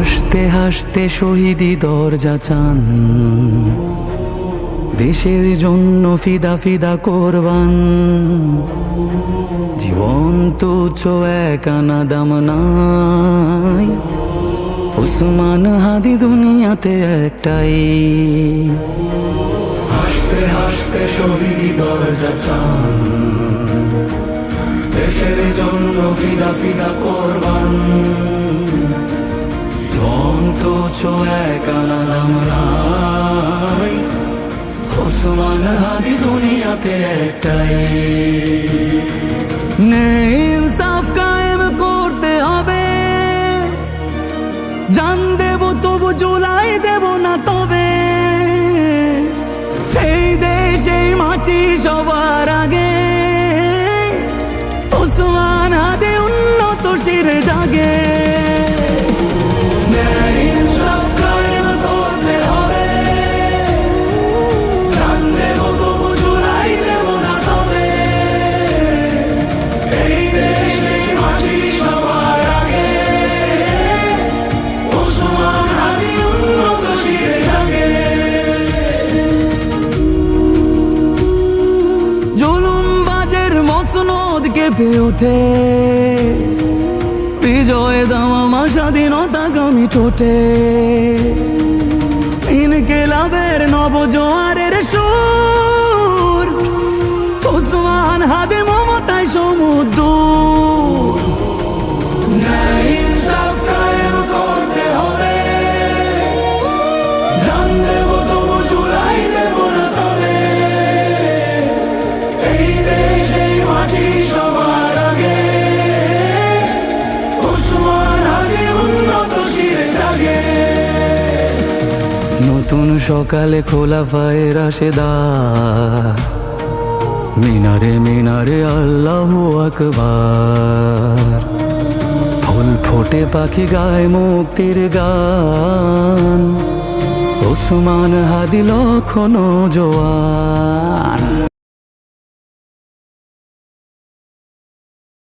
হাসতে হাসতে শহীদি দরজা চান, দেশের জন্য ফিদা ফিদা কোরবান। জীবন তুচ্ছ এক আনা দাম নাই, ওসমান হাদি দুনিয়াতে একটাই। হাসতে হাসতে শহীদি দরজা চান, দেশের জন্য ফিদা ফিদা কোরবান। জীবন তুচ্ছ এক আনা দাম নাই, ওসমান হাদি দুনিয়াতে একটাই। ন্যায় ইনসাফ কায়েম করতে হবে, জান দেব তবু জুলাই দেব না তবে। এই দেশ এই মাটি সবার আগে, ওসমান হাদি উন্নত শিরে জাগে। কেঁপে ওঠে বিজয় দামামা স্বাধীনতাগামী ঠোঁটে। ইনকিলাবের নবজোয়ারের সুর, ওসমান হাদি মমতায় সমুদ্র। নতুন সকালে খোলা পায়ে রাশেদার, মিনারে মিনারে আল্লাহু আকবার। ফুল ফোটে পাখি গায় মুক্তির গান, ওসমান হাদি লখনো জোয়ান।